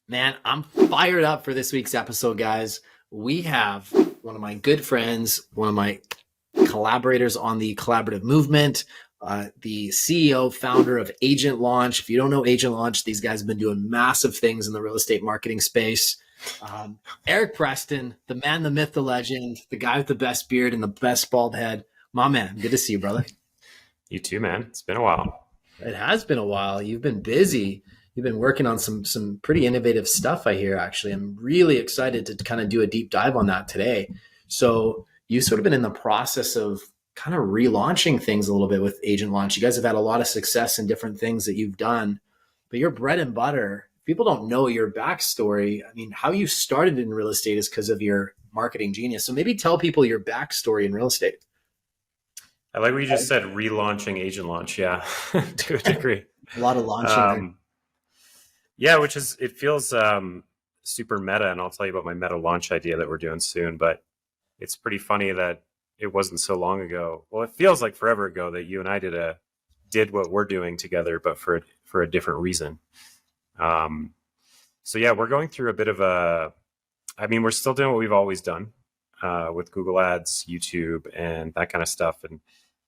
Man, I'm fired up for this week's episode, guys. We have one of my good friends, one of my collaborators on the collaborative movement, the CEO, founder of Agent Launch. If you don't know Agent Launch, these guys have been doing massive things in the real estate marketing space. Eric Preston, the man, the myth, the legend, the guy with the best beard and the best bald head. My man, good to see you, brother. You too, man. It's been a while. It has been a while. You've been busy. You've been working on some pretty innovative stuff, I hear, actually. I'm really excited to kind of do a deep dive on that today. So you've sort of been in the process of kind of relaunching things a little bit with Agent Launch. You guys have had a lot of success in different things that you've done, but your bread and butter, people don't know your backstory. I mean, how you started in real estate is because of your marketing genius. So maybe tell people your backstory in real estate. I like what you just said, relaunching Agent Launch. Yeah, to a degree. A lot of launching there. Yeah, it feels super meta. And I'll tell you about my meta launch idea that we're doing soon. But it's pretty funny that it wasn't so long ago. Well, it feels like forever ago that you and I did what we're doing together, but for a different reason. So yeah, we're going through a bit of we're still doing what we've always done with Google Ads, YouTube, and that kind of stuff. And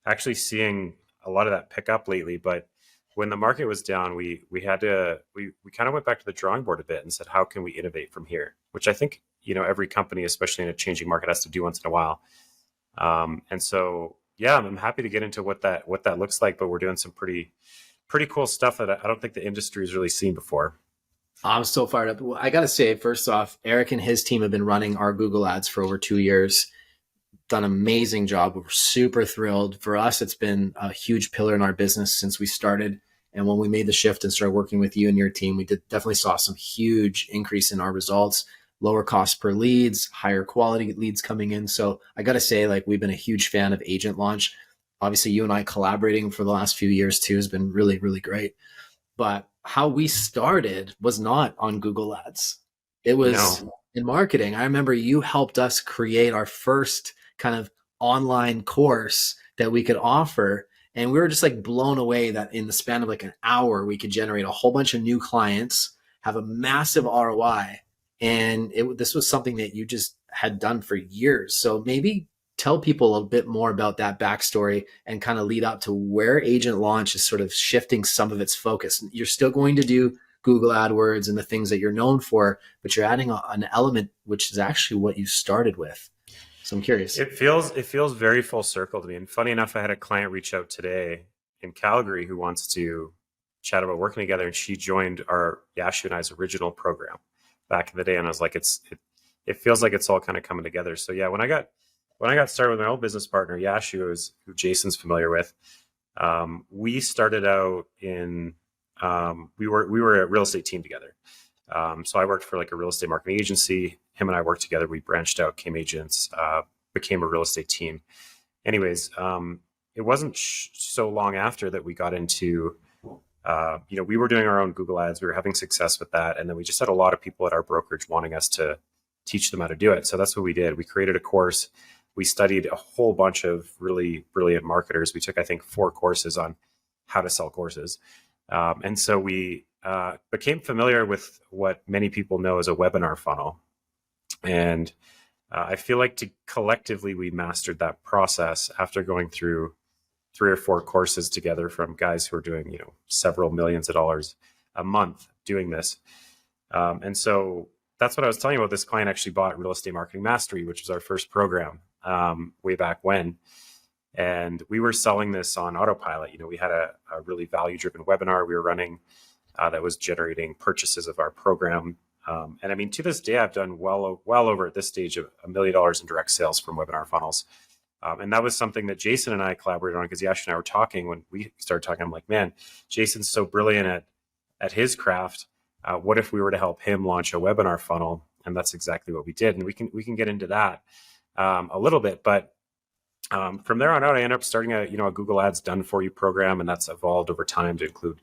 actually seeing a lot of that pick up lately. But when the market was down, we kind of went back to the drawing board a bit and said, how can we innovate from here? Which I think, every company, especially in a changing market, has to do once in a while. And so, yeah, I'm happy to get into what that looks like, but we're doing some pretty cool stuff that I don't think the industry has really seen before. I'm so fired up. Well, I got to say, first off, Eric and his team have been running our Google Ads for over 2 years. Done an amazing job. We're super thrilled. For us, it's been a huge pillar in our business since we started. And when we made the shift and started working with you and your team, we definitely saw some huge increase in our results, lower cost per leads, higher quality leads coming in. So I got to say, we've been a huge fan of Agent Launch. Obviously, you and I collaborating for the last few years too has been really, really great. But how we started was not on Google Ads. It was in marketing. I remember you helped us create our first kind of online course that we could offer. And we were just blown away that in the span of an hour, we could generate a whole bunch of new clients, have a massive ROI. And this was something that you just had done for years. So maybe tell people a bit more about that backstory and kind of lead up to where Agent Launch is sort of shifting some of its focus. You're still going to do Google AdWords and the things that you're known for, but you're adding an element which is actually what you started with. So I'm curious. It feels very full circle to me. And funny enough, I had a client reach out today in Calgary who wants to chat about working together, and she joined our Yashu and I's original program back in the day. And I was like, it feels like it's all kind of coming together. So yeah, when I got started with my old business partner, Yashu, who Jason's familiar with, we started out we were a real estate team together. So I worked for a real estate marketing agency. Him and I worked together. We branched out, came agents, became a real estate team. Anyways, it wasn't so long after that we got into, we were doing our own Google Ads. We were having success with that. And then we just had a lot of people at our brokerage wanting us to teach them how to do it. So that's what we did. We created a course. We studied a whole bunch of really brilliant marketers. We took, I think, 4 courses on how to sell courses. And so we became familiar with what many people know as a webinar funnel. And I feel like collectively we mastered that process after going through 3 or 4 courses together from guys who are doing, several millions of dollars a month doing this. And so that's what I was telling you about. This client actually bought Real Estate Marketing Mastery, which was our first program way back when. And we were selling this on autopilot. We had a really value-driven webinar we were running that was generating purchases of our program. And I mean, to this day, I've done well over at this stage of $1 million in direct sales from webinar funnels. And that was something that Jason and I collaborated on because Yash and I were talking when we started talking. I'm like, man, Jason's so brilliant at his craft. What if we were to help him launch a webinar funnel? And that's exactly what we did. And we can get into that a little bit. But from there on out, I ended up starting a Google Ads done for you program, and that's evolved over time to include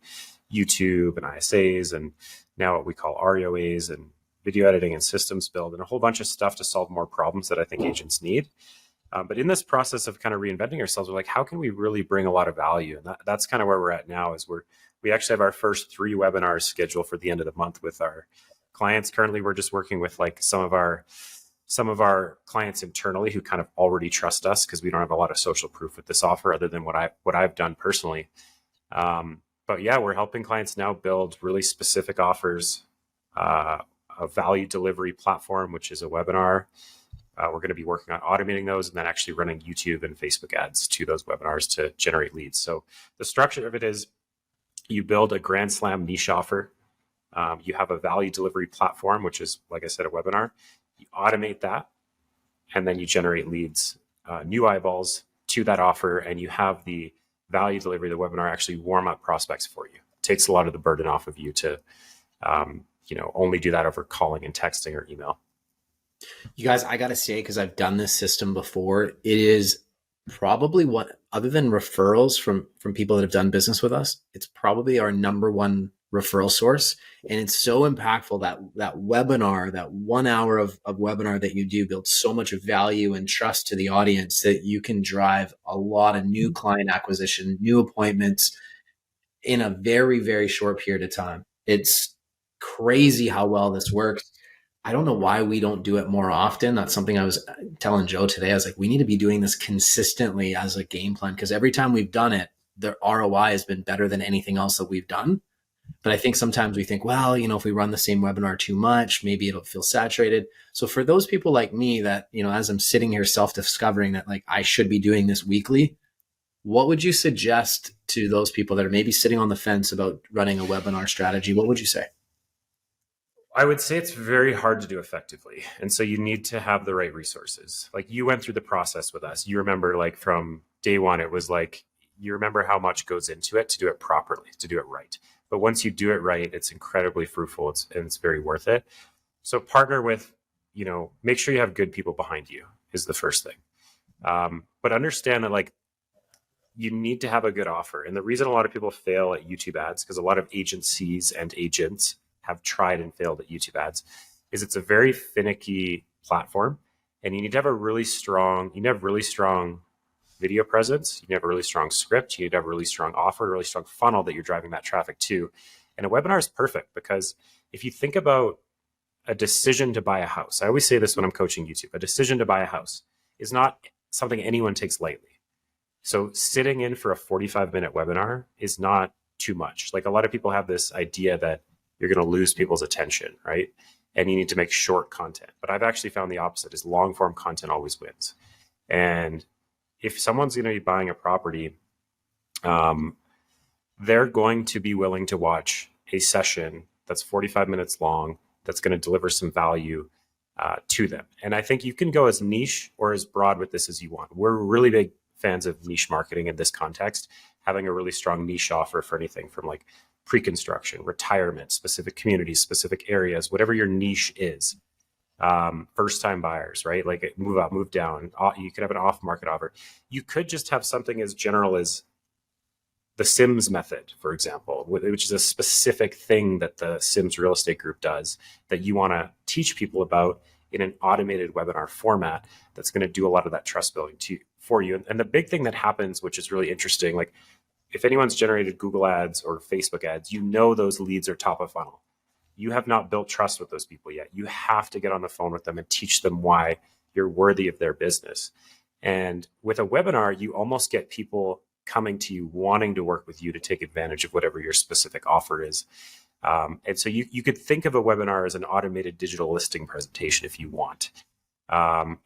YouTube and ISAs, and now what we call REOAs and video editing and systems build, and a whole bunch of stuff to solve more problems that I think agents need. But in this process of kind of reinventing ourselves, we're like, how can we really bring a lot of value? And that's kind of where we're at now. Is we actually have our first 3 webinars scheduled for the end of the month with our clients. Currently, we're just working with like some of our clients internally who kind of already trust us because we don't have a lot of social proof with this offer other than what I've done personally. But yeah, we're helping clients now build really specific offers, a value delivery platform, which is a webinar. We're going to be working on automating those and then actually running YouTube and Facebook ads to those webinars to generate leads. So the structure of it is you build a Grand Slam niche offer. You have a value delivery platform, which is, like I said, a webinar. You automate that, and then you generate leads, new eyeballs to that offer, and you have the value delivery, the webinar, actually warm up prospects for you. It takes a lot of the burden off of you to, only do that over calling and texting or email. You guys, I got to say, because I've done this system before, it is probably what, other than referrals from people that have done business with us, it's probably our number one referral source. And it's so impactful that webinar, that 1 hour of webinar that you do builds so much value and trust to the audience that you can drive a lot of new client acquisition, new appointments in a very, very short period of time. It's crazy how well this works. I don't know why we don't do it more often. That's something I was telling Joe today. I was like, we need to be doing this consistently as a game plan, because every time we've done it, the ROI has been better than anything else that we've done. But I think sometimes we think, well, if we run the same webinar too much, maybe it'll feel saturated. So for those people like me that, as I'm sitting here self-discovering that like I should be doing this weekly, what would you suggest to those people that are maybe sitting on the fence about running a webinar strategy? What would you say? I would say it's very hard to do effectively. And so you need to have the right resources. Like you went through the process with us. You remember like from day one, it was like, you remember how much goes into it to do it properly, to do it right. But once you do it right, it's incredibly fruitful and it's very worth it. So partner with, make sure you have good people behind you is the first thing. But understand that like you need to have a good offer. And the reason a lot of people fail at YouTube ads, because a lot of agencies and agents have tried and failed at YouTube ads, is it's a very finicky platform, and you need to have a really strong video presence. You need to have a really strong script. You need to have a really strong offer, a really strong funnel that you're driving that traffic to. And a webinar is perfect because if you think about a decision to buy a house, I always say this when I'm coaching YouTube, a decision to buy a house is not something anyone takes lightly. So sitting in for a 45-minute webinar is not too much. Like a lot of people have this idea that you're going to lose people's attention, right? And you need to make short content. But I've actually found the opposite, is long form content always wins. And if someone's going to be buying a property, they're going to be willing to watch a session that's 45 minutes long, that's going to deliver some value to them. And I think you can go as niche or as broad with this as you want. We're really big fans of niche marketing in this context, having a really strong niche offer for anything from like pre-construction, retirement, specific communities, specific areas, whatever your niche is. First-time buyers, right? Like move up, move down. You could have an off-market offer. You could just have something as general as the Sims method, for example, which is a specific thing that the Sims real estate group does that you want to teach people about in an automated webinar format that's going to do a lot of that trust building for you. And the big thing that happens, which is really interesting, like if anyone's generated Google ads or Facebook ads, those leads are top of funnel. You have not built trust with those people yet. You have to get on the phone with them and teach them why you're worthy of their business. And with a webinar, you almost get people coming to you wanting to work with you to take advantage of whatever your specific offer is. And so you could think of a webinar as an automated digital listing presentation if you want.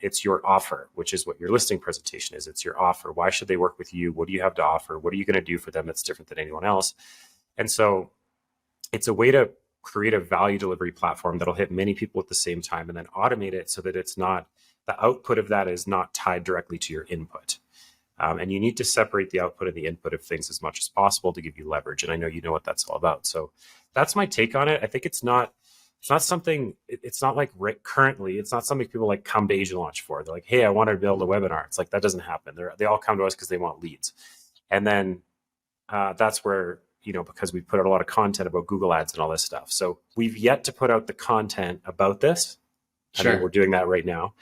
It's your offer, which is what your listing presentation is. It's your offer. Why should they work with you? What do you have to offer? What are you going to do for them that's different than anyone else? And so it's a way to create a value delivery platform that'll hit many people at the same time and then automate it so that it's not, the output of that is not tied directly to your input. And you need to separate the output and the input of things as much as possible to give you leverage. And I know you know what that's all about. So that's my take on it. I think it's not something people like come to Asian Launch for. They're like, hey, I want to build a webinar. It's like, that doesn't happen. They all come to us because they want leads. And then that's where, because we put out a lot of content about Google ads and all this stuff. So we've yet to put out the content about this. Sure. I mean, we're doing that right now.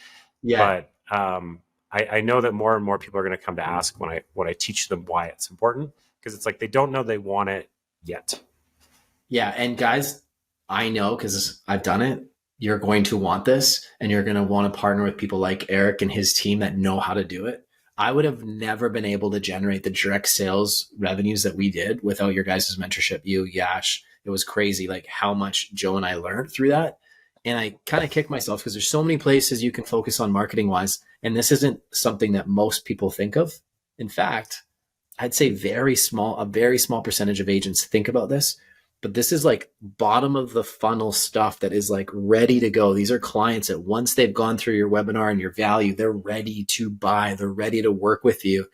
Yeah. But I know that more and more people are going to come to ask when I teach them why it's important, because it's like they don't know they want it yet. Yeah. And guys, I know because I've done it. You're going to want this and you're going to want to partner with people like Eric and his team that know how to do it. I would have never been able to generate the direct sales revenues that we did without your guys' mentorship, you, Yash. It was crazy, like how much Joe and I learned through that. And I kind of kick myself because there's so many places you can focus on marketing wise. And this isn't something that most people think of. In fact, I'd say a very small percentage of agents think about this, but this is like bottom of the funnel stuff that is like ready to go. These are clients that once they've gone through your webinar and your value, they're ready to buy, they're ready to work with you.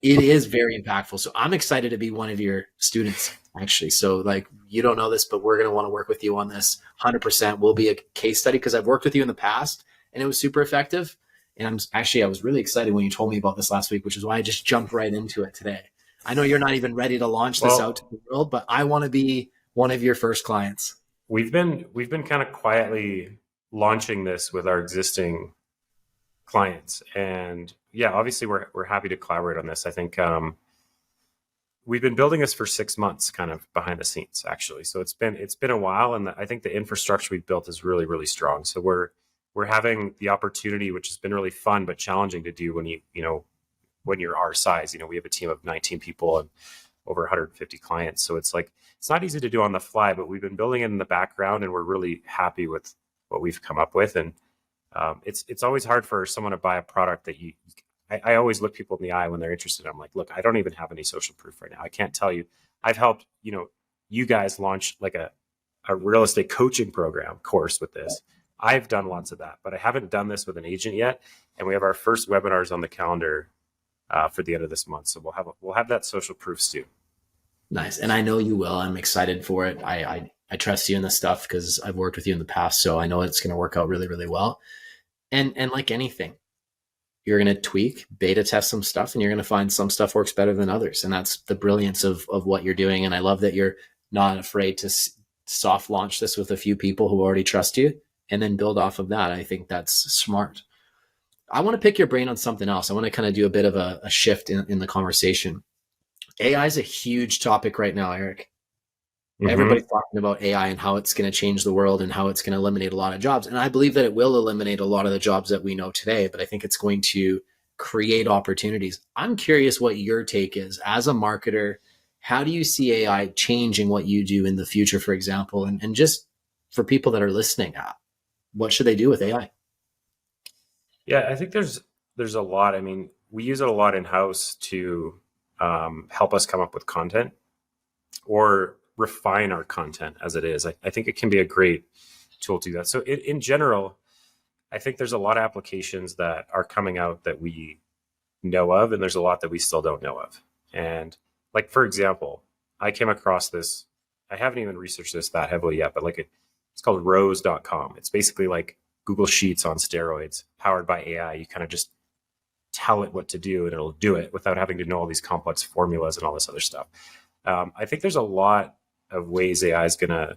It is very impactful. So I'm excited to be one of your students, actually. So like, you don't know this, but we're going to want to work with you on this 100%. Will be a case study because I've worked with you in the past and it was super effective. And I was really excited when you told me about this last week, which is why I just jumped right into it today. I know you're not even ready to launch this out to the world, but I want to be one of your first clients. We've been kind of quietly launching this with our existing clients, and yeah, obviously we're happy to collaborate on this. I think we've been building this for 6 months, kind of behind the scenes, actually. So it's been a while, and I think the infrastructure we've built is really, really strong. So we're having the opportunity, which has been really fun but challenging to do when you're our size. We have a team of 19 people and over 150 clients. So it's not easy to do on the fly, but we've been building it in the background and we're really happy with what we've come up with. And it's always hard for someone to buy a product that I always look people in the eye when they're interested. I'm like, look, I don't even have any social proof right now. I can't tell you. I've helped, you guys launch like a real estate coaching program course with this. I've done lots of that, but I haven't done this with an agent yet. And we have our first webinars on the calendar for the end of this month. So we'll have that social proof too. Nice. And I know you will. I'm excited for it. I trust you in this stuff because I've worked with you in the past. So I know it's going to work out really, really well. And like anything, you're going to tweak, beta test some stuff, and you're going to find some stuff works better than others. And that's the brilliance of what you're doing. And I love that you're not afraid to soft launch this with a few people who already trust you and then build off of that. I think that's smart. I want to pick your brain on something else. I want to kind of do a bit of a shift in the conversation. AI is a huge topic right now, Eric. Mm-hmm. Everybody's talking about AI and how it's going to change the world and how it's going to eliminate a lot of jobs. And I believe that it will eliminate a lot of the jobs that we know today, but I think it's going to create opportunities. I'm curious what your take is as a marketer. How do you see AI changing what you do in the future, for example? And just for people that are listening, what should they do with AI? Yeah, I think there's a lot. I mean, we use it a lot in-house to help us come up with content or refine our content as it is. I think it can be a great tool to do that. So in general, I think there's a lot of applications that are coming out that we know of, and there's a lot that we still don't know of. And like, for example, I came across this, I haven't even researched this that heavily yet, but it's called rose.com. It's basically like Google Sheets on steroids, powered by AI. You kind of just tell it what to do and it'll do it without having to know all these complex formulas and all this other stuff. I think there's a lot of ways AI is going to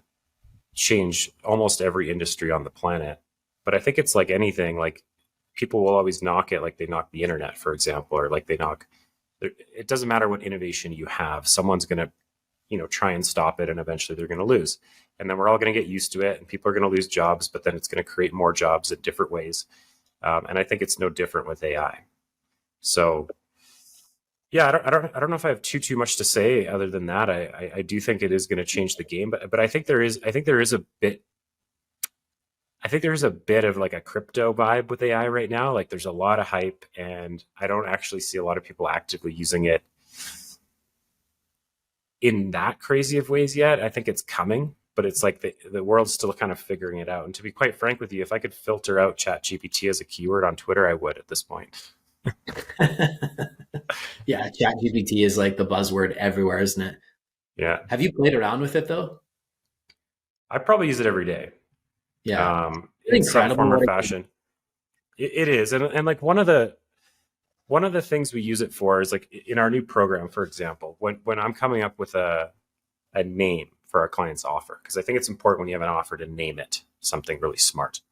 change almost every industry on the planet. But I think it's like anything, like people will always knock it like they knock the internet, for example, or like they knock, it doesn't matter what innovation you have. Someone's going to, try and stop it, and eventually they're going to lose. And then we're all going to get used to it, and people are going to lose jobs, but then it's going to create more jobs in different ways. And I think it's no different with AI. So yeah, I don't know if I have too much to say other than that. I do think it is going to change the game, but I think there is a bit of like a crypto vibe with AI right now. Like there's a lot of hype, and I don't actually see a lot of people actively using it in that crazy of ways yet. I think it's coming, but it's like the world's still kind of figuring it out. And to be quite frank with you, if I could filter out ChatGPT as a keyword on Twitter, I would at this point. Yeah, ChatGPT is like the buzzword everywhere, isn't it? Yeah. Have you played around with it though? I probably use it every day. Yeah. In some form or fashion. It is. And like one of the things we use it for is like in our new program, for example, when I'm coming up with a name for our client's offer, because I think it's important when you have an offer to name it something really smart.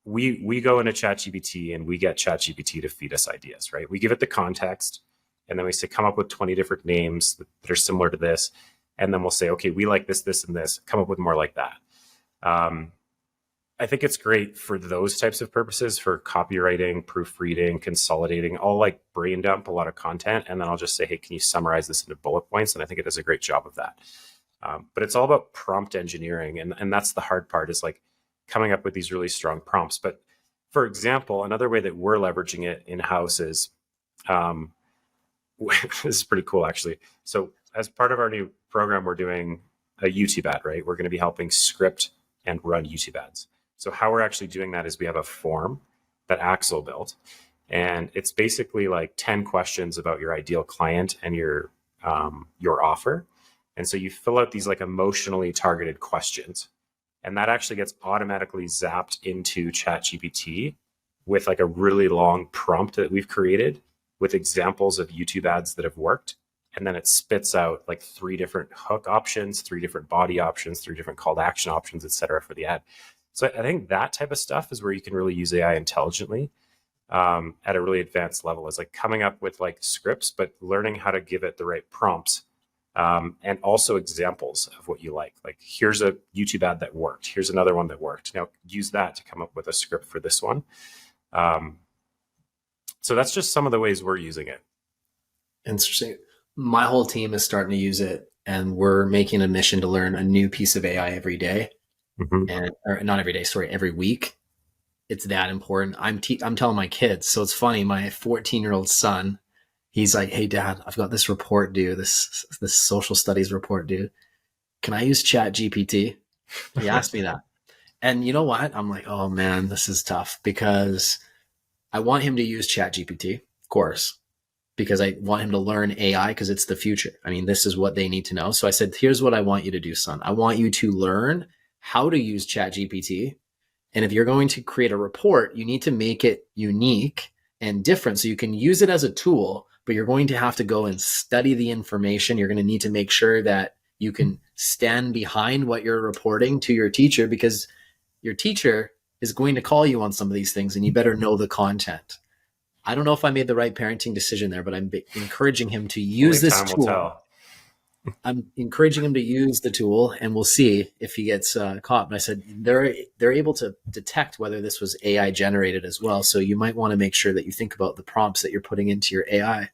We go into ChatGPT and we get ChatGPT to feed us ideas, right? We give it the context, and then we say, come up with 20 different names that are similar to this. And then we'll say, okay, we like this, this, and this, come up with more like that. I think it's great for those types of purposes, for copywriting, proofreading, consolidating. I'll like brain dump a lot of content, and then I'll just say, hey, can you summarize this into bullet points? And I think it does a great job of that. But it's all about prompt engineering. And that's the hard part, is like coming up with these really strong prompts. But for example, another way that we're leveraging it in-house is, this is pretty cool, actually. So as part of our new program, we're doing a YouTube ad, right? We're going to be helping script and run YouTube ads. So how we're actually doing that is we have a form that Axel built, and it's basically like 10 questions about your ideal client and your offer. And so you fill out these like emotionally targeted questions, and that actually gets automatically zapped into ChatGPT with like a really long prompt that we've created with examples of YouTube ads that have worked. And then it spits out like 3 different hook options, 3 different body options, 3 different call to action options, et cetera, for the ad. So I think that type of stuff is where you can really use AI intelligently at a really advanced level. Is like coming up with like scripts, but learning how to give it the right prompts, and also examples of what you like. Like, here's a YouTube ad that worked. Here's another one that worked. Now use that to come up with a script for this one. So that's just some of the ways we're using it. Interesting. My whole team is starting to use it, and we're making a mission to learn a new piece of AI every day. And or not every day, sorry, every week. It's that important. I'm telling my kids. So it's funny. My 14-year-old son, he's like, "Hey, Dad, I've got this report due. This social studies report due. Can I use ChatGPT?" He asked me that, and you know what? I'm like, "Oh man, this is tough," because I want him to use ChatGPT, of course, because I want him to learn AI, because it's the future. I mean, this is what they need to know. So I said, here's what I want you to do, son. I want you to learn how to use ChatGPT. And if you're going to create a report, you need to make it unique and different. So you can use it as a tool, but you're going to have to go and study the information. You're going to need to make sure that you can stand behind what you're reporting to your teacher, because your teacher is going to call you on some of these things, and you better know the content. I don't know if I made the right parenting decision there, but I'm encouraging him to use this tool. I'm encouraging him to use the tool, and we'll see if he gets caught. But I said they're able to detect whether this was AI generated as well. So you might want to make sure that you think about the prompts that you're putting into your AI.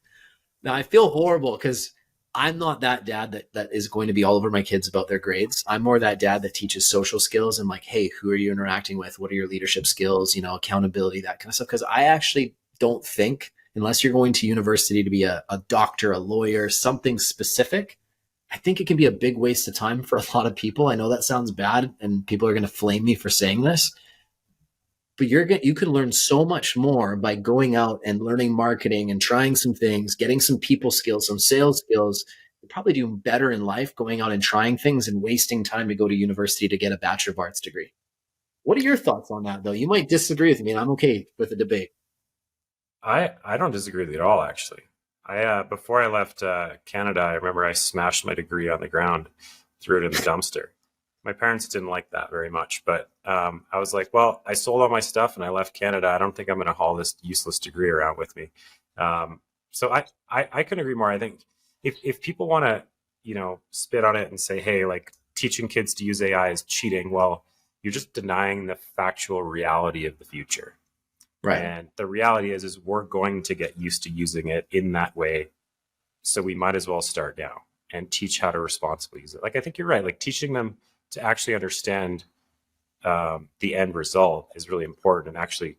Now, I feel horrible because I'm not that dad that is going to be all over my kids about their grades. I'm more that dad that teaches social skills and like, hey, who are you interacting with? What are your leadership skills? You know, accountability, that kind of stuff. Because I actually don't think, unless you're going to university to be a doctor, a lawyer, something specific, I think it can be a big waste of time for a lot of people. I know that sounds bad, and people are going to flame me for saying this, but you can learn so much more by going out and learning marketing and trying some things, getting some people skills, some sales skills. You're probably doing better in life going out and trying things and wasting time to go to university to get a Bachelor of Arts degree. What are your thoughts on that, though? You might disagree with me, and I'm okay with a debate. I don't disagree with you at all, actually. Before I left Canada, I remember I smashed my degree on the ground, threw it in the dumpster. My parents didn't like that very much, but I was like, well, I sold all my stuff and I left Canada. I don't think I'm going to haul this useless degree around with me. So I couldn't agree more. I think if people want to, spit on it and say, hey, like teaching kids to use AI is cheating, well, you're just denying the factual reality of the future. Right. And the reality is we're going to get used to using it in that way. So we might as well start now and teach how to responsibly use it. Like, I think you're right. Like, teaching them to actually understand the end result is really important, and actually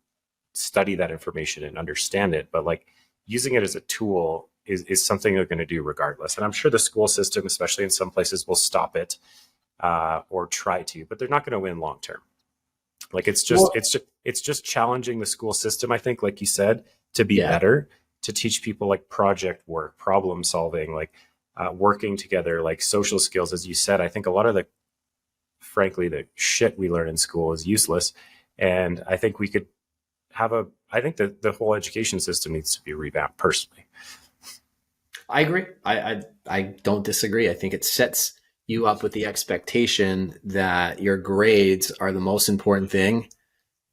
study that information and understand it. But like, using it as a tool is something they're going to do regardless. And I'm sure the school system, especially in some places, will stop it or try to, but they're not going to win long term. Like, it's just challenging the school system, I think, like you said, to be better, to teach people like project work, problem solving, like working together, like social skills. As you said, I think a lot of the shit we learn in school is useless. And I think we could have I think that the whole education system needs to be revamped, personally. I agree. I don't disagree. I think it sets you up with the expectation that your grades are the most important thing.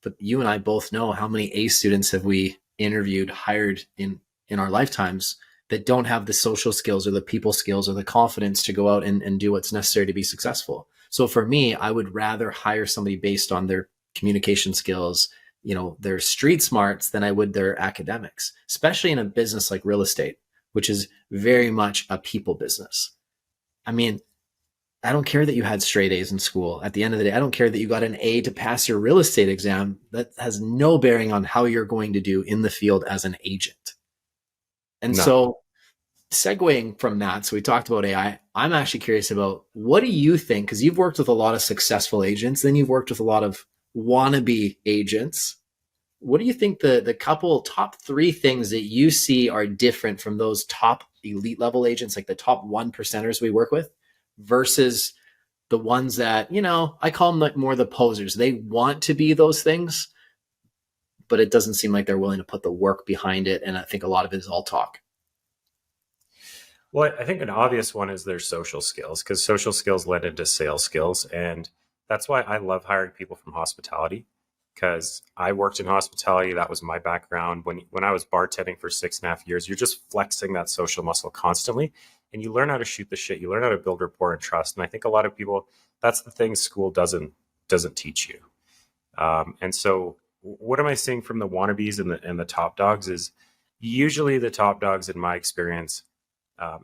But you and I both know how many A students have we interviewed, hired in our lifetimes that don't have the social skills or the people skills or the confidence to go out and do what's necessary to be successful. So for me, I would rather hire somebody based on their communication skills, their street smarts, than I would their academics, especially in a business like real estate, which is very much a people business. I mean, I don't care that you had straight A's in school. At the end of the day, I don't care that you got an A to pass your real estate exam. That has no bearing on how you're going to do in the field as an agent. And so segueing from that, so we talked about AI. I'm actually curious about, what do you think? Because you've worked with a lot of successful agents, then you've worked with a lot of wannabe agents. What do you think the couple top 3 things that you see are different from those top elite level agents, like the top 1%ers we work with, versus the ones that, I call them like more the posers. They want to be those things, but it doesn't seem like they're willing to put the work behind it. And I think a lot of it is all talk. Well, I think an obvious one is their social skills, because social skills led into sales skills. And that's why I love hiring people from hospitality, because I worked in hospitality. That was my background. When I was bartending for 6.5 years, you're just flexing that social muscle constantly, and you learn how to shoot the shit. You learn how to build rapport and trust. And I think a lot of people, that's the thing school doesn't teach you. And so what am I seeing from the wannabes and the top dogs is usually the top dogs, in my experience,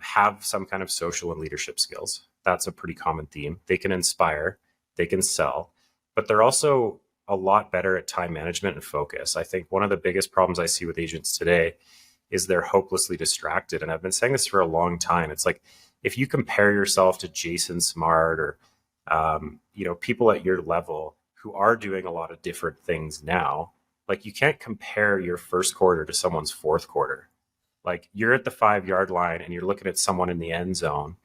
have some kind of social and leadership skills. That's a pretty common theme. They can inspire, they can sell, but they're also a lot better at time management and focus. I think one of the biggest problems I see with agents today is they're hopelessly distracted. And I've been saying this for a long time. It's like, if you compare yourself to Jason Smart or, people at your level who are doing a lot of different things now, like, you can't compare your first quarter to someone's fourth quarter. Like, you're at the 5-yard line and you're looking at someone in the end zone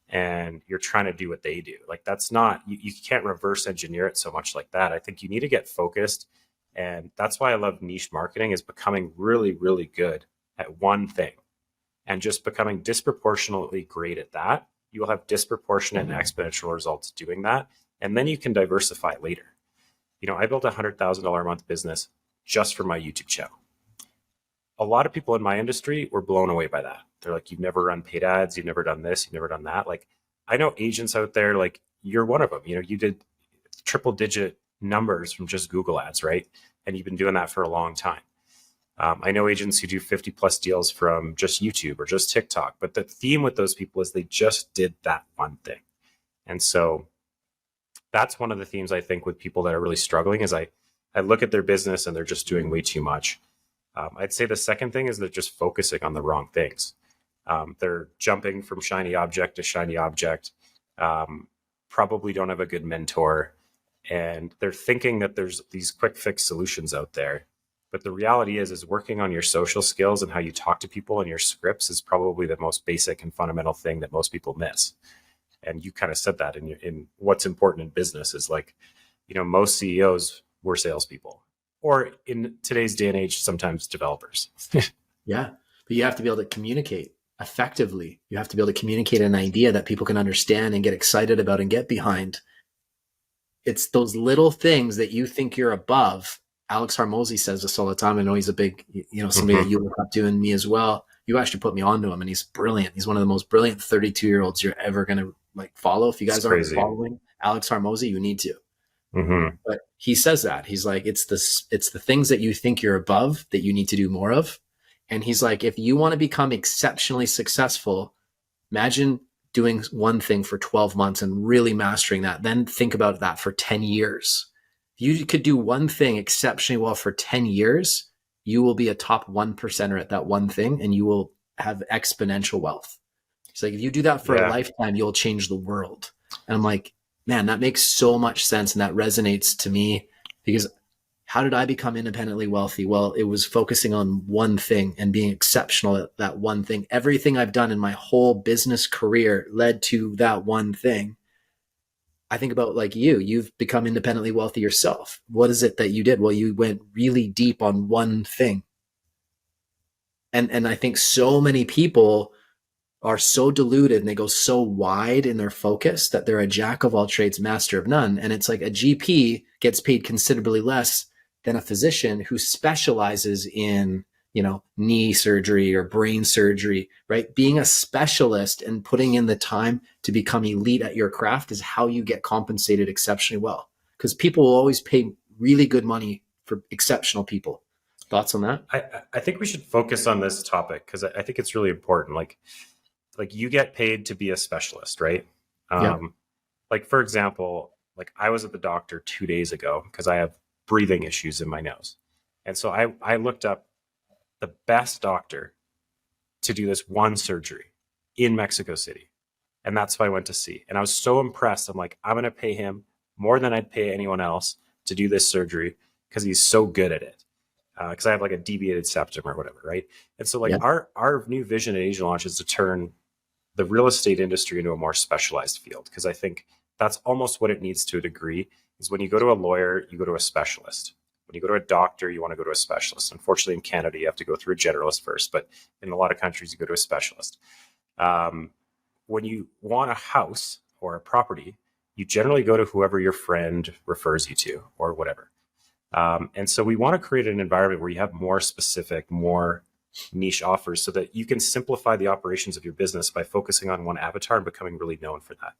and you're trying to do what they do. Like, that's not, you can't reverse engineer it so much like that. I think you need to get focused. And that's why I love niche marketing, is becoming really, really good at one thing and just becoming disproportionately great at that. You will have disproportionate and exponential results doing that. And then you can diversify later. I built a $100,000 a month business just for my YouTube channel. A lot of people in my industry were blown away by that. They're like, you've never run paid ads. You've never done this. You've never done that. Like, I know agents out there, like, you're one of them. You did triple digit numbers from just Google ads, right? And you've been doing that for a long time. I know agents who do 50 plus deals from just YouTube or just TikTok, but the theme with those people is they just did that one thing. And so that's one of the themes I think with people that are really struggling is I look at their business and they're just doing way too much. I'd say the second thing is they're just focusing on the wrong things. They're jumping from shiny object to shiny object, probably don't have a good mentor, and they're thinking that there's these quick fix solutions out there. But the reality is working on your social skills and how you talk to people and your scripts is probably the most basic and fundamental thing that most people miss. And you kind of said that in what's important in business is like, most CEOs were salespeople, or in today's day and age, sometimes developers. Yeah. But you have to be able to communicate effectively. You have to be able to communicate an idea that people can understand and get excited about and get behind. It's those little things that you think you're above. Alex Hormozi says this all the time. I know he's a big, somebody that you look up to, and me as well. You actually put me onto him, and he's brilliant. He's one of the most brilliant 32-year-olds you're ever going to follow. If you guys aren't following Alex Hormozi, you need to. Mm-hmm. But he says that he's like, it's the things that you think you're above that you need to do more of. And he's like, if you want to become exceptionally successful, imagine doing one thing for 12 months and really mastering that. Then think about that for 10 years. If you could do one thing exceptionally well for 10 years, you will be a top 1%er at that one thing, and you will have exponential wealth. It's like, if you do that for a lifetime, you'll change the world. And I'm like, man, that makes so much sense. And that resonates to me, because how did I become independently wealthy? Well, it was focusing on one thing and being exceptional at that one thing. Everything I've done in my whole business career led to that one thing. I think about like you've become independently wealthy yourself. What is it that you did? Well, you went really deep on one thing. And I think so many people are so deluded and they go so wide in their focus that they're a jack of all trades, master of none. And it's like a GP gets paid considerably less than a physician who specializes in, knee surgery or brain surgery, right? Being a specialist and putting in the time to become elite at your craft is how you get compensated exceptionally well, because people will always pay really good money for exceptional people. Thoughts on that? I think we should focus on this topic because I think it's really important. Like you get paid to be a specialist, right? Yeah. Like for example, like I was at the doctor 2 days ago because I have breathing issues in my nose. And so I looked up the best doctor to do this one surgery in Mexico City. And that's who I went to see. And I was so impressed. I'm like, I'm going to pay him more than I'd pay anyone else to do this surgery because he's so good at it. Because I have like a deviated septum or whatever, right? And so like Yeah. our new vision at Asia Launch is to turn the real estate industry into a more specialized field. Because I think that's almost what it needs to a degree, is when you go to a lawyer, you go to a specialist. When you go to a doctor, you want to go to a specialist. Unfortunately, in Canada, you have to go through a generalist first, but in a lot of countries, you go to a specialist. When you want a house or a property, you generally go to whoever your friend refers you to or whatever. And so we want to create an environment where you have more specific, more niche offers so that you can simplify the operations of your business by focusing on one avatar and becoming really known for that.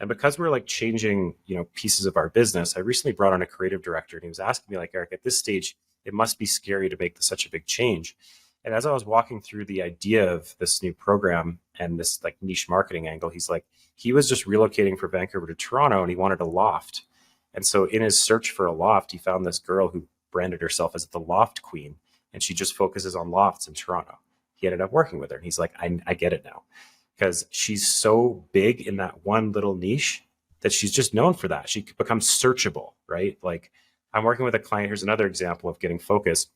And because we're like changing, pieces of our business, I recently brought on a creative director and he was asking me like, Eric, at this stage, it must be scary to make such a big change. And as I was walking through the idea of this new program and this like niche marketing angle, he's like, he was just relocating from Vancouver to Toronto and he wanted a loft. And so in his search for a loft, he found this girl who branded herself as the Loft Queen, and she just focuses on lofts in Toronto. He ended up working with her and he's like, I get it now. Because she's so big in that one little niche that she's just known for that. She becomes searchable, right? Like I'm working with a client. Here's another example of getting focused.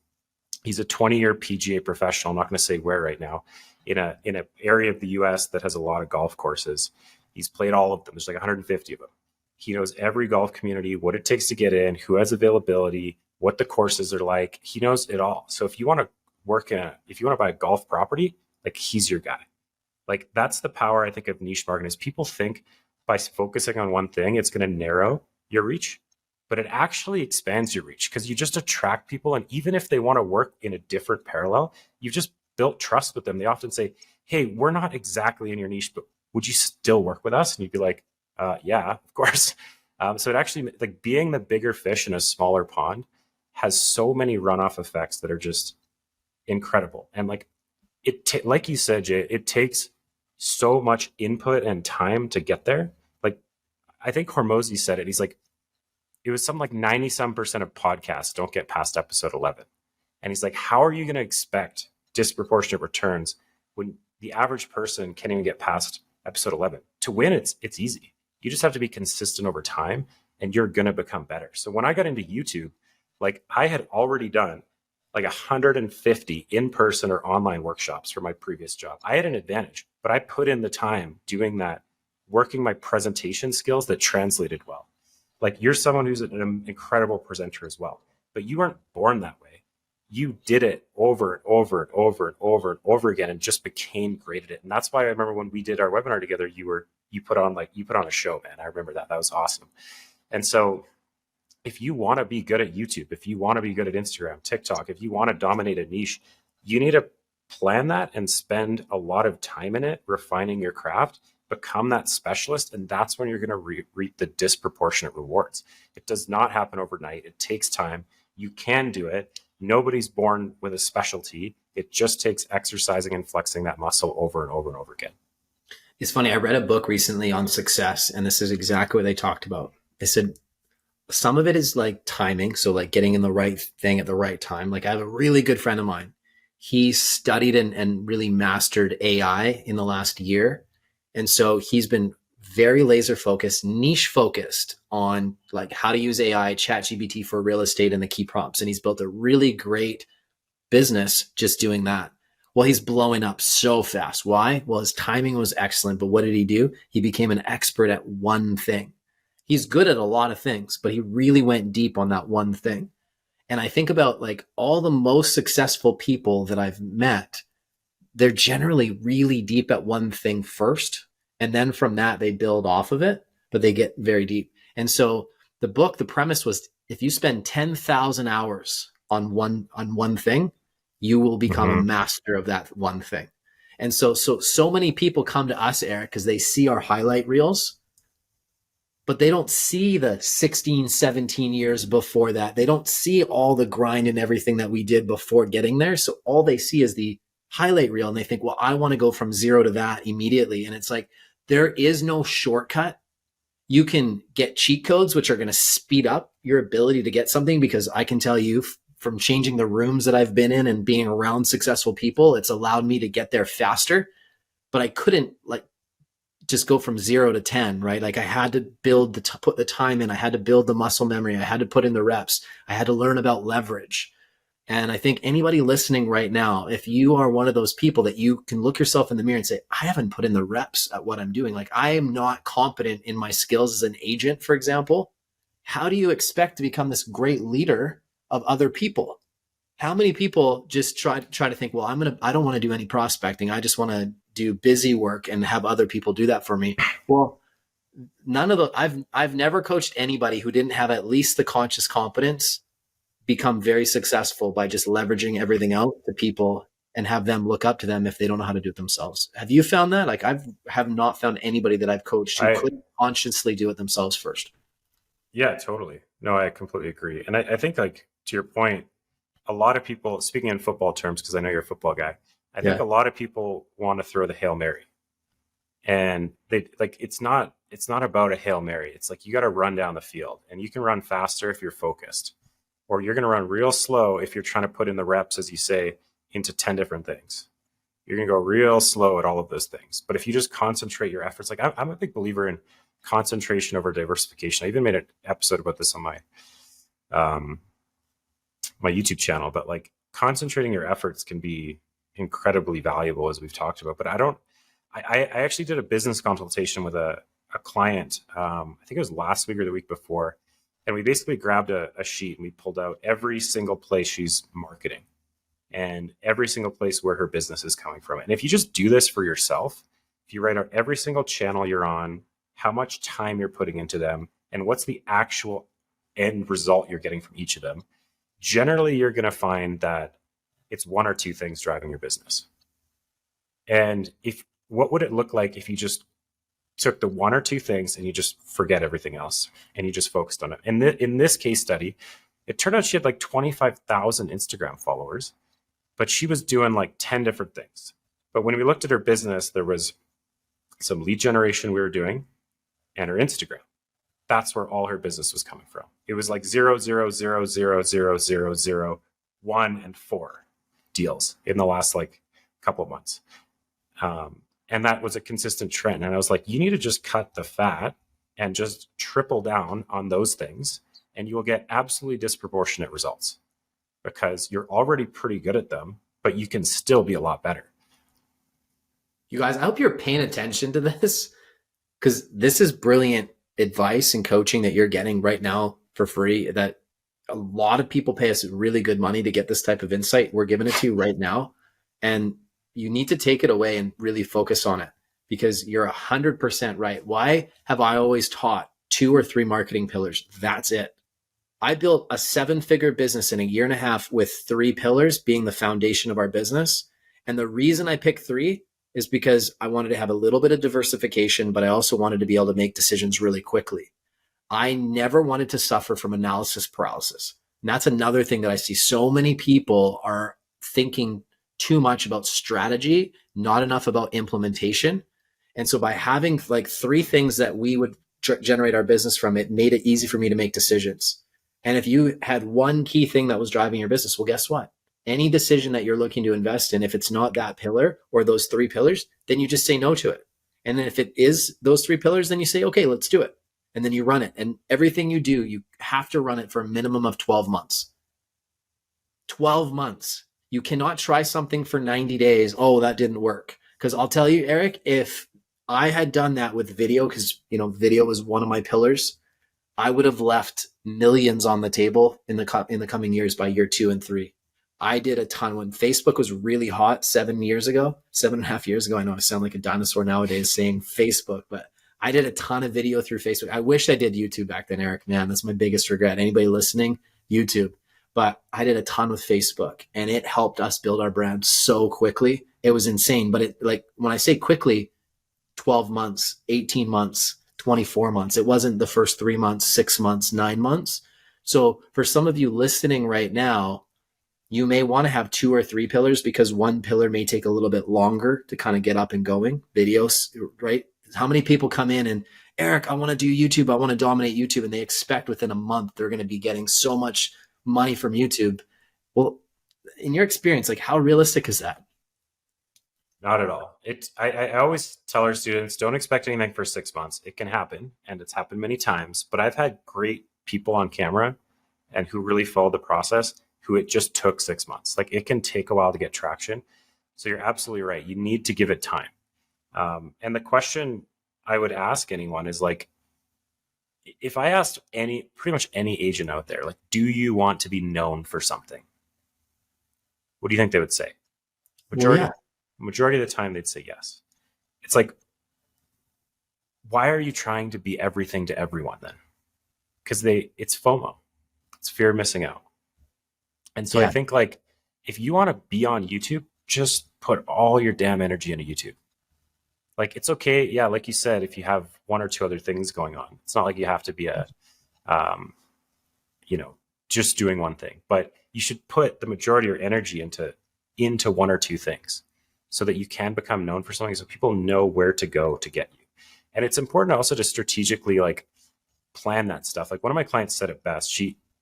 He's a 20-year PGA professional. I'm not going to say where right now, in an area of the US that has a lot of golf courses. He's played all of them. There's like 150 of them. He knows every golf community, what it takes to get in, who has availability, what the courses are like. He knows it all. So if you want to buy a golf property, like he's your guy. Like that's the power, I think, of niche marketing is people think by focusing on one thing, it's going to narrow your reach, but it actually expands your reach because you just attract people. And even if they want to work in a different parallel, you've just built trust with them. They often say, hey, we're not exactly in your niche, but would you still work with us? And you'd be like, yeah, of course. So it actually, like being the bigger fish in a smaller pond has so many runoff effects that are just incredible. And like like you said, Jay, it takes so much input and time to get there. Like I think Hormozy said it. He's like, it was something like 90% of podcasts don't get past episode 11. And he's like, how are you going to expect disproportionate returns when the average person can't even get past episode 11? To win, it's easy. You just have to be consistent over time and you're going to become better. So when I got into YouTube, like I had already done like 150 in-person or online workshops for my previous job. I had an advantage, but I put in the time doing that, working my presentation skills that translated well. Like you're someone who's an incredible presenter as well, but you weren't born that way. You did it over and over and over and over and over again and just became great at it. And that's why I remember when we did our webinar together, you put on a show, man. I remember that. That was awesome. And so if you want to be good at YouTube, if you want to be good at Instagram, TikTok, if you want to dominate a niche, you need to plan that and spend a lot of time in it, refining your craft, become that specialist. And that's when you're going to reap the disproportionate rewards. It does not happen overnight. It takes time. You can do it. Nobody's born with a specialty. It just takes exercising and flexing that muscle over and over and over again. It's funny. I read a book recently on success, and this is exactly what they talked about. They said, some of it is like timing. So like getting in the right thing at the right time. Like I have a really good friend of mine. He studied and really mastered AI in the last year. And so he's been very laser focused, niche focused on like how to use AI, ChatGPT for real estate and the key prompts. And he's built a really great business just doing that. Well, he's blowing up so fast. Why? Well, his timing was excellent. But what did he do? He became an expert at one thing. He's good at a lot of things, but he really went deep on that one thing. And I think about like all the most successful people that I've met, they're generally really deep at one thing first. And then from that, they build off of it, but they get very deep. And so the premise was if you spend 10,000 hours on one thing, you will become a Mhm. master of that one thing. And so many people come to us, Eric, because they see our highlight reels, but they don't see the 16, 17 years before that. They don't see all the grind and everything that we did before getting there. So all they see is the highlight reel, and they think, well, I want to go from zero to that immediately. And it's like, there is no shortcut. You can get cheat codes, which are going to speed up your ability to get something, because I can tell you from changing the rooms that I've been in and being around successful people, it's allowed me to get there faster. But I couldn't like just go from 0 to 10, right? Like I had to build put the time in. I had to build the muscle memory. I had to put in the reps. I had to learn about leverage. And I think anybody listening right now, if you are one of those people that you can look yourself in the mirror and say, I haven't put in the reps at what I'm doing. Like I am not competent in my skills as an agent, for example. How do you expect to become this great leader of other people? How many people just try to think, well, I don't want to do any prospecting. I just want to do busy work and have other people do that for me. Well, none of the, I've never coached anybody who didn't have at least the conscious competence become very successful by just leveraging everything out to people and have them look up to them if they don't know how to do it themselves. Have you found that? Like have not found anybody that I've coached who couldn't consciously do it themselves first. Yeah, totally. No, I completely agree. And I think like to your point, a lot of people, speaking in football terms, because I know you're a football guy, I think a lot of people want to throw the Hail Mary. And they like it's not about a Hail Mary. It's like you got to run down the field, and you can run faster if you're focused, or you're going to run real slow if you're trying to put in the reps, as you say, into 10 different things. You're going to go real slow at all of those things. But if you just concentrate your efforts, like I'm a big believer in concentration over diversification. I even made an episode about this on my YouTube channel, but like concentrating your efforts can be incredibly valuable, as we've talked about. But I actually did a business consultation with a client. I think it was last week or the week before. And we basically grabbed a sheet and we pulled out every single place she's marketing and every single place where her business is coming from. And if you just do this for yourself, if you write out every single channel you're on, how much time you're putting into them, and what's the actual end result you're getting from each of them, generally you're going to find that it's one or two things driving your business. And what would it look like if you just took the one or two things and you just forget everything else and you just focused on it? And in this case study, it turned out she had like 25,000 Instagram followers, but she was doing like 10 different things. But when we looked at her business, there was some lead generation we were doing and her Instagram. That's where all her business was coming from. It was like 0, 0, 0, 0, 0, 0, 0, 1, and 4 deals in the last like couple of months. And that was a consistent trend. And I was like, you need to just cut the fat and just triple down on those things, and you will get absolutely disproportionate results because you're already pretty good at them, but you can still be a lot better. You guys, I hope you're paying attention to this, because this is brilliant advice and coaching that you're getting right now for free, that a lot of people pay us really good money to get this type of insight. We're giving it to you right now. And you need to take it away and really focus on it, because you're 100% right. Why have I always taught 2 or 3 marketing pillars? That's it. I built a 7-figure business in a year and a half with 3 pillars being the foundation of our business. And the reason I picked 3 is because I wanted to have a little bit of diversification, but I also wanted to be able to make decisions really quickly. I never wanted to suffer from analysis paralysis. And that's another thing that I see. So many people are thinking too much about strategy, not enough about implementation. And so by having like 3 things that we would generate our business from, it made it easy for me to make decisions. And if you had one key thing that was driving your business, well, guess what? Any decision that you're looking to invest in, if it's not that pillar or those 3 pillars, then you just say no to it. And then if it is those 3 pillars, then you say, okay, let's do it. And then you run it. And everything you do, you have to run it for a minimum of 12 months. 12 months. You cannot try something for 90 days. Oh, that didn't work. Because I'll tell you, Eric, if I had done that with video, because video was one of my pillars, I would have left millions on the table in the coming years by year 2 and 3. I did a ton when Facebook was really hot 7.5 years ago. I know I sound like a dinosaur nowadays saying Facebook, but I did a ton of video through Facebook. I wish I did YouTube back then, Eric. Man, that's my biggest regret. Anybody listening, YouTube. but I did a ton with Facebook, and it helped us build our brand so quickly. It was insane. But it, like, when I say quickly, 12 months, 18 months, 24 months. It wasn't the first 3 months, 6 months, 9 months. So for some of you listening right now, you may want to have 2 or 3 pillars, because one pillar may take a little bit longer to kind of get up and going. Videos, right? How many people come in and, Eric, I want to do YouTube. I want to dominate YouTube. And they expect within a month they're going to be getting so much money from YouTube. Well, in your experience, like, how realistic is that? Not at all. I always tell our students, don't expect anything for 6 months. It can happen, and it's happened many times, but I've had great people on camera and who really followed the process, who it just took 6 months. Like, it can take a while to get traction. So you're absolutely right. You need to give it time. And the question I would ask anyone is, like, if I asked pretty much any agent out there, like, do you want to be known for something? What do you think they would say? Majority of the time they'd say yes. It's like, why are you trying to be everything to everyone then? Because it's FOMO. It's fear of missing out. And so I think, like, if you want to be on YouTube, just put all your damn energy into YouTube. Like, it's okay. Yeah. Like you said, if you have 1 or 2 other things going on, it's not like you have to be just doing one thing, but you should put the majority of your energy into 1 or 2 things, so that you can become known for something, so people know where to go to get you. And it's important also to strategically, like, plan that stuff. Like, one of my clients said it best.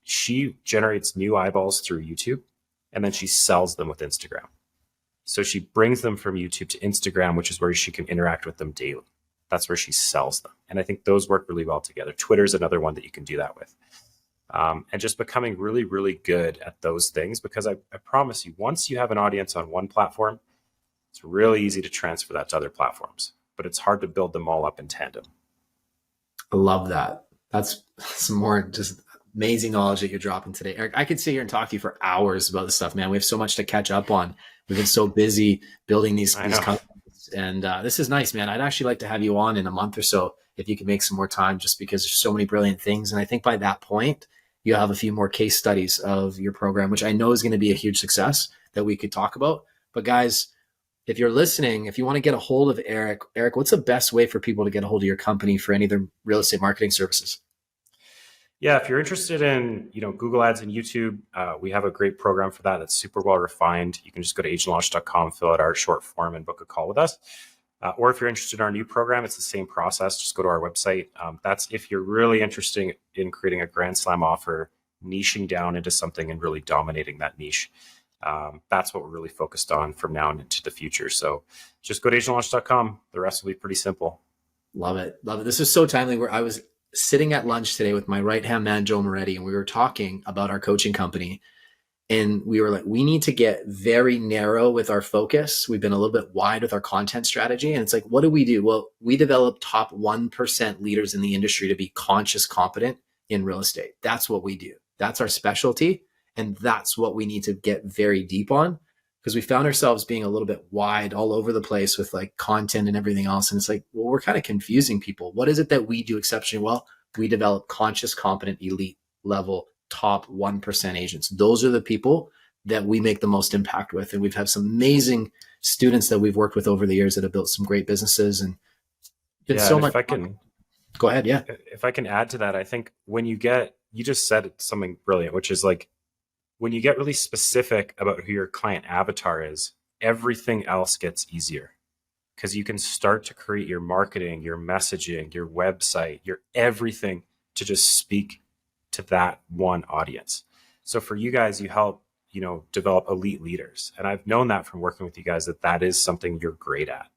She generates new eyeballs through YouTube, and then she sells them with Instagram. So she brings them from YouTube to Instagram, which is where she can interact with them daily. That's where she sells them. And I think those work really well together. Twitter's another one that you can do that with. And just becoming really, really good at those things, because I promise you, once you have an audience on one platform, it's really easy to transfer that to other platforms, but it's hard to build them all up in tandem. I love that. That's some more just amazing knowledge that you're dropping today, Eric. I could sit here and talk to you for hours about this stuff, man. We have so much to catch up on. We've been so busy building these companies, and this is nice, man. I'd actually like to have you on in a month or so, if you can make some more time, just because there's so many brilliant things. And I think by that point, you'll have a few more case studies of your program, which I know is going to be a huge success that we could talk about. But guys, if you're listening, if you want to get a hold of Eric, what's the best way for people to get a hold of your company for any of their real estate marketing services? Yeah, if you're interested in, Google Ads and YouTube, we have a great program for that. That's super well refined. You can just go to agentlaunch.com, fill out our short form, and book a call with us. Or if you're interested in our new program, it's the same process. Just go to our website. That's if you're really interested in creating a grand slam offer, niching down into something and really dominating that niche. That's what we're really focused on from now and into the future. So just go to agentlaunch.com. The rest will be pretty simple. Love it. Love it. This is so timely. Where I was sitting at lunch today with my right-hand man, Joe Moretti, and we were talking about our coaching company. And we were like, we need to get very narrow with our focus. We've been a little bit wide with our content strategy. And it's like, what do? Well, we develop top 1% leaders in the industry to be conscious, competent in real estate. That's what we do. That's our specialty. And that's what we need to get very deep on, because we found ourselves being a little bit wide all over the place with, like, content and everything else. And it's like, well, we're kind of confusing people. What is it that we do exceptionally well? We develop conscious, competent, elite level, top 1% agents. Those are the people that we make the most impact with. And we've had some amazing students that we've worked with over the years that have built some great businesses, and it's so much. Go ahead. Yeah. If I can add to that, I think you just said something brilliant, which is, like, when you get really specific about who your client avatar is, everything else gets easier, because you can start to create your marketing, your messaging, your website, your everything to just speak to that one audience. So for you guys, you help, develop elite leaders. And I've known that from working with you guys, that is something you're great at.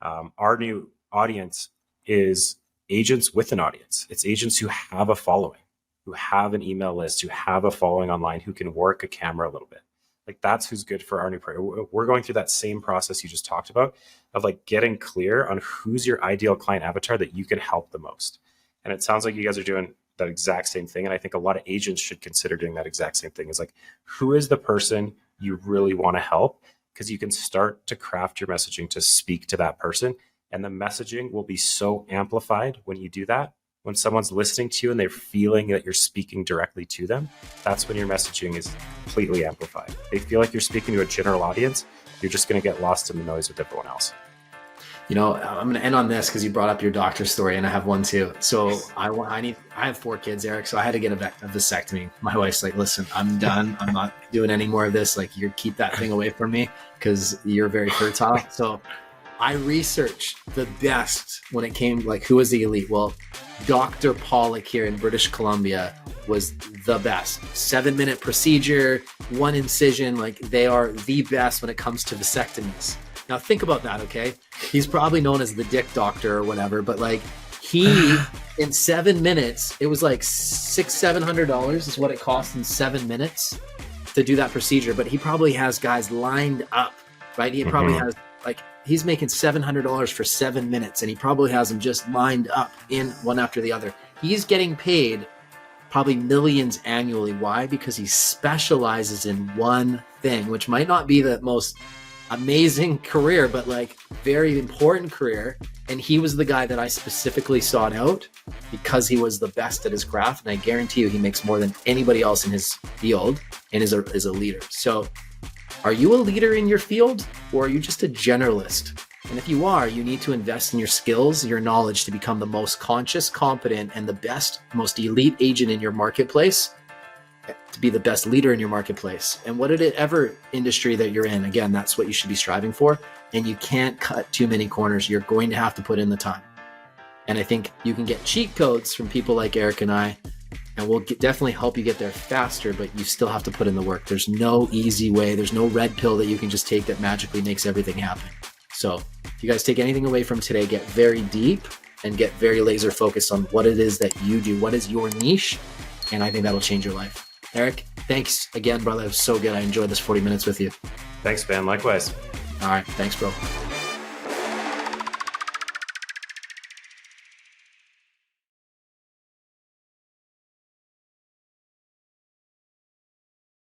Our new audience is agents with an audience. It's agents who have a following, who have an email list, who have a following online, who can work a camera a little bit. Like, that's who's good for our new program. We're going through that same process you just talked about, of, like, getting clear on who's your ideal client avatar that you can help the most. And it sounds like you guys are doing that exact same thing. And I think a lot of agents should consider doing that exact same thing. Is like, who is the person you really want to help? Because you can start to craft your messaging to speak to that person. And the messaging will be so amplified when you do that, when someone's listening to you and they're feeling that you're speaking directly to them, that's when your messaging is completely amplified. They feel like you're speaking to a general audience. You're just going to get lost in the noise with everyone else. You know, I'm going to end on this because you brought up your doctor story, and I have one too. So I have 4 kids, Eric. So I had to get a vasectomy. My wife's like, listen, I'm done. I'm not doing any more of this. Like, you keep that thing away from me because you're very fertile. So I researched the best when it came, like, who was the elite? Well, Dr. Pollock here in British Columbia was the best. 7-minute procedure, 1 incision. Like, they are the best when it comes to vasectomies. Now think about that, okay? He's probably known as the dick doctor or whatever, but like, he, in 7 minutes, it was like $600-700 is what it cost in 7 minutes to do that procedure. But he probably has guys lined up, right? He probably has, like, he's making $700 for 7 minutes, and he probably has them just lined up in one after the other. He's getting paid probably millions annually. Why? Because he specializes in one thing, which might not be the most amazing career, but like very important career. And he was the guy that I specifically sought out because he was the best at his craft. And I guarantee you, he makes more than anybody else in his field and is a leader. So are you a leader in your field, or are you just a generalist? And if you are, you need to invest in your skills, your knowledge to become the most conscious, competent, and the best, most elite agent in your marketplace, to be the best leader in your marketplace. And whatever industry that you're in, again, that's what you should be striving for. And you can't cut too many corners. You're going to have to put in the time. And I think you can get cheat codes from people like Eric and I, and we'll definitely help you get there faster, but you still have to put in the work. There's no easy way. There's no red pill that you can just take that magically makes everything happen. So if you guys take anything away from today, get very deep and get very laser focused on what it is that you do. What is your niche? And I think that'll change your life. Eric, thanks again, brother. It was so good. I enjoyed this 40 minutes with you. Thanks, man. Likewise. All right. Thanks, bro.